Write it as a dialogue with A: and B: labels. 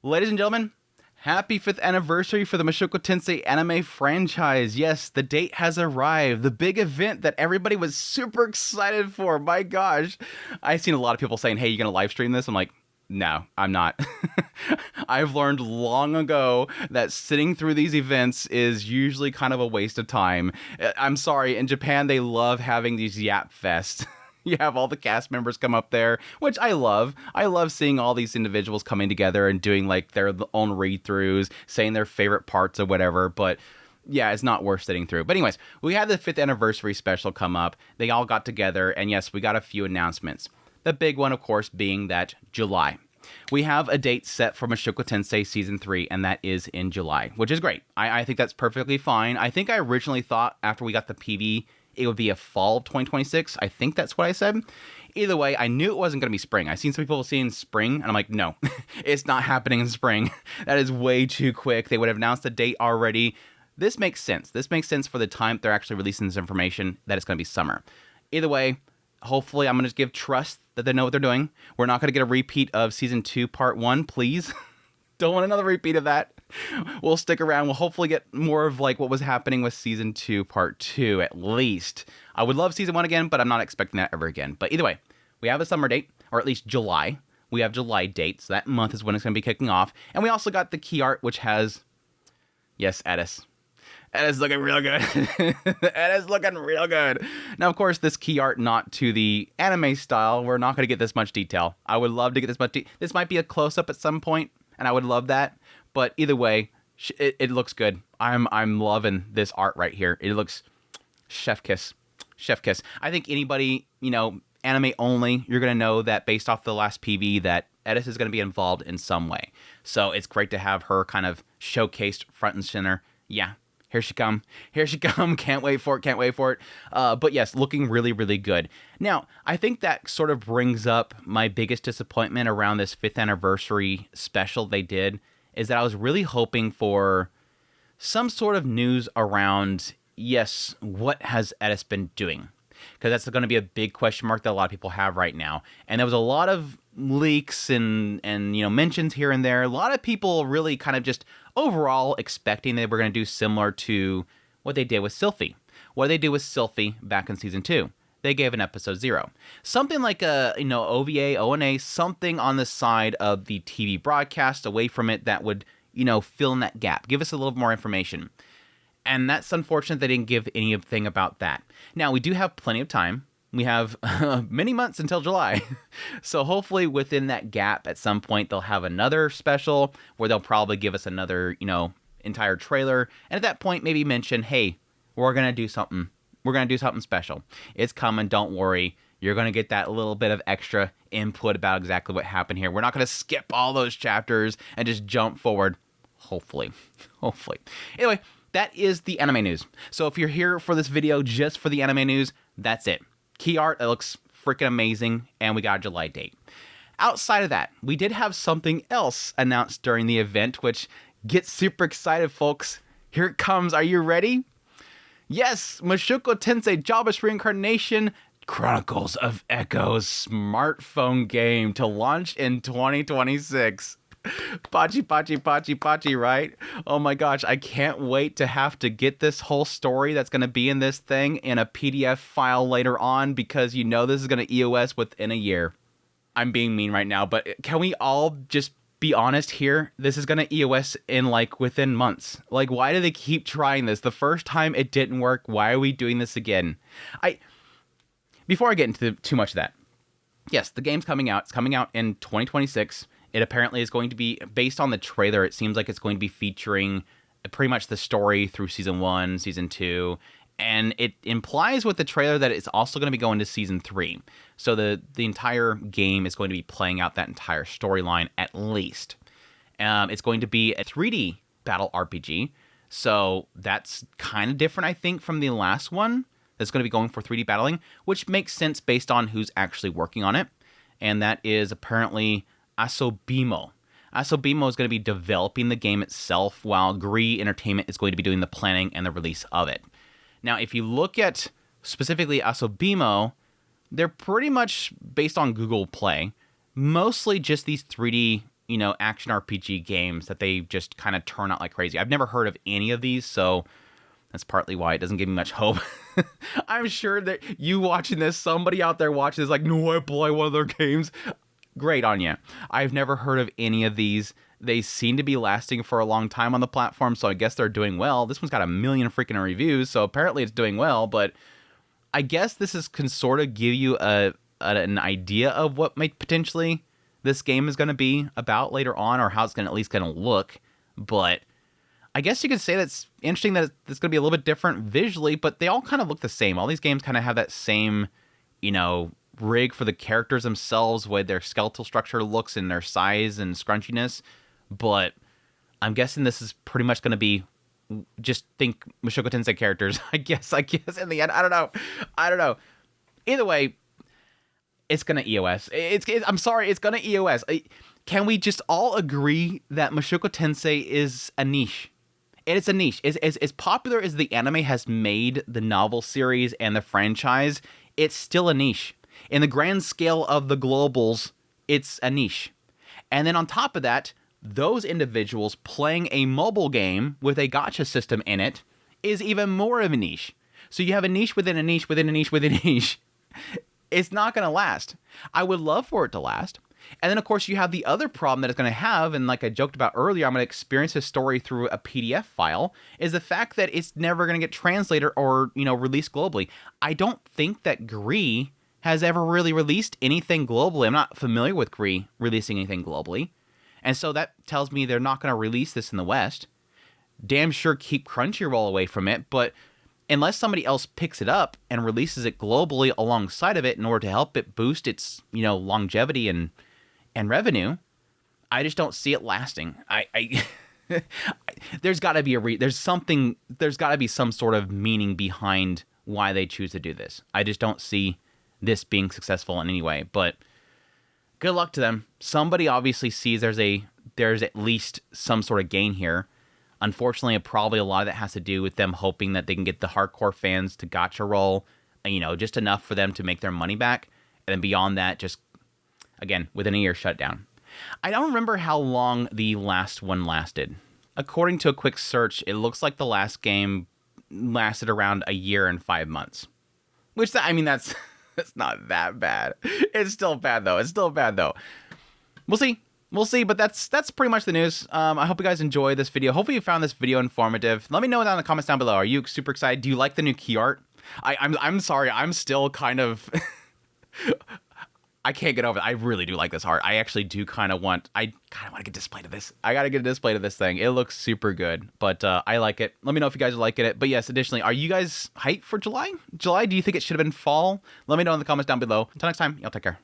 A: Ladies and gentlemen, happy 5th anniversary for the Mushoku Tensei anime franchise. Yes, the date has arrived. The big event that everybody was super excited for. My gosh. I've seen a lot of people saying, hey, you going to live stream this? I'm like, no, I'm not. I've learned long ago that sitting through these events is usually kind of a waste of time. I'm sorry, in Japan, they love having these yap fests. You have all the cast members come up there, which I love. I love seeing all these individuals coming together and doing like their own read-throughs, saying their favorite parts or whatever, but yeah, it's not worth sitting through. But anyways, we had the 5th anniversary special come up. They all got together, and yes, we got a few announcements. The big one, of course, being that July. We have a date set for Mushoku Tensei Season 3, and that is in July, which is great. I think that's perfectly fine. I think I originally thought after we got the PV, it would be a fall of 2026. I think that's what I said. Either way, I knew it wasn't going to be spring. I've seen some people saying spring, and I'm like, no, it's not happening in spring. That is way too quick. They would have announced the date already. This makes sense. This makes sense for the time they're actually releasing this information, that it's going to be summer. Either way, hopefully I'm going to just give trust that they know what they're doing. We're not going to get a repeat of Season 2, Part 1, please. Don't want another repeat of that. We'll stick around. We'll hopefully get more of like what was happening with Season 2, Part 2, at least. I would love Season 1 again, but I'm not expecting that ever again. But either way, we have a summer date, or at least July. We have July dates. So that month is when it's going to be kicking off. And we also got the key art, which has, yes, Edis. Edis looking real good. Edis looking real good. Now, of course, this key art not to the anime style. We're not going to get this much detail. I would love to get this much This might be a close-up at some point, and I would love that. But either way, it looks good. I'm loving this art right here. It looks chef kiss. Chef kiss. I think anybody, anime only, you're going to know that based off the last PV that Edis is going to be involved in some way. So it's great to have her kind of showcased front and center. Yeah. Here she come. Here she come. Can't wait for it. Can't wait for it. But yes, looking really, really good. Now, I think that sort of brings up my biggest disappointment around this 5th anniversary special they did, is that I was really hoping for some sort of news around, yes, what has Edis been doing? Because that's going to be a big question mark that a lot of people have right now. And there was a lot of leaks and mentions here and there. A lot of people really kind of just overall expecting they were going to do similar to what they did with Sylphie. What did they do with Sylphie back in Season 2? They gave an episode 0. Something like a, OVA, ONA, something on the side of the TV broadcast away from it that would, fill in that gap. Give us a little more information. And that's unfortunate they didn't give anything about that. Now, we do have plenty of time. We have many months until July. So hopefully within that gap at some point, they'll have another special where they'll probably give us another, entire trailer. And at that point, maybe mention, hey, we're going to do something. We're going to do something special. It's coming. Don't worry. You're going to get that little bit of extra input about exactly what happened here. We're not going to skip all those chapters and just jump forward. Hopefully. Hopefully. Anyway, that is the anime news. So if you're here for this video just for the anime news, that's it. Key art, it looks freaking amazing, and we got a July date. Outside of that, we did have something else announced during the event, which gets super excited, folks. Here it comes. Are you ready? Yes, Mushoku Tensei Jobless Reincarnation Chronicles of Echoes smartphone game to launch in 2026. Pachi, right? Oh my gosh, I can't wait to have to get this whole story that's going to be in this thing in a PDF file later on, because this is going to EOS within a year. I'm being mean right now, but can we all just be honest here? This is going to EOS in within months. Why do they keep trying this? The first time it didn't work. Why are we doing this again? Before I get into too much of that, yes, the game's coming out. It's coming out in 2026. It apparently is going to be, based on the trailer, it seems like it's going to be featuring pretty much the story through Season 1, Season 2, and it implies with the trailer that it's also going to be going to Season 3. So the entire game is going to be playing out that entire storyline at least. It's going to be a 3D battle RPG, so that's kind of different, I think, from the last one. That's going to be going for 3D battling, which makes sense based on who's actually working on it, and that is apparently Asobimo. Asobimo is going to be developing the game itself, while Gree Entertainment is going to be doing the planning and the release of it. Now, if you look at specifically Asobimo, they're pretty much based on Google Play, mostly just these 3D, action RPG games that they just kind of turn out like crazy. I've never heard of any of these, so that's partly why it doesn't give me much hope. I'm sure that you watching this, somebody out there watching this like, no, I play one of their games. Great on you. I've never heard of any of these. They seem to be lasting for a long time on the platform, so I guess they're doing well. This one's got 1 million freaking reviews, so apparently it's doing well, but I guess can sort of give you an idea of what might potentially this game is going to be about later on, or how it's at least going to look. But I guess you could say that's interesting that it's going to be a little bit different visually, but they all kind of look the same. All these games kind of have that same, rig for the characters themselves, way their skeletal structure looks and their size and scrunchiness. But I'm guessing this is pretty much going to be just think Mushoku Tensei characters. I guess in the end, I don't know. Either way, it's gonna EOS. I'm sorry, it's gonna EOS. Can we just all agree that Mushoku Tensei is a niche? It's a niche. As popular as the anime has made the novel series and the franchise, it's still a niche. In the grand scale of the globals, it's a niche. And then on top of that, those individuals playing a mobile game with a gacha system in it is even more of a niche. So you have a niche within a niche within a niche within a niche. It's not going to last. I would love for it to last. And then, of course, you have the other problem that it's going to have, and like I joked about earlier, I'm going to experience this story through a PDF file, is the fact that it's never going to get translated or, released globally. I don't think that Gree has ever really released anything globally. I'm not familiar with Gree releasing anything globally. And so that tells me they're not going to release this in the West. Damn sure keep Crunchyroll away from it, but unless somebody else picks it up and releases it globally alongside of it in order to help it boost its, longevity and revenue, I just don't see it lasting. There's got to be there's got to be some sort of meaning behind why they choose to do this. I just don't see this being successful in any way, but good luck to them. Somebody obviously sees there's at least some sort of gain here. Unfortunately, probably a lot of that has to do with them hoping that they can get the hardcore fans to gacha roll, just enough for them to make their money back. And then beyond that, just, again, within a year, shut down. I don't remember how long the last one lasted. According to a quick search, it looks like the last game lasted around a year and 5 months. Which, that's not that bad. It's still bad, though. We'll see, but that's pretty much the news. I hope you guys enjoyed this video. Hopefully you found this video informative. Let me know down in the comments down below. Are you super excited? Do you like the new key art? I'm sorry, I'm still kind of... I can't get over it. I really do like this art. I actually do kind of want to get a display to this. I got to get a display to this thing. It looks super good, but I like it. Let me know if you guys are liking it. But yes, additionally, are you guys hyped for July? Do you think it should have been fall? Let me know in the comments down below. Until next time, y'all take care.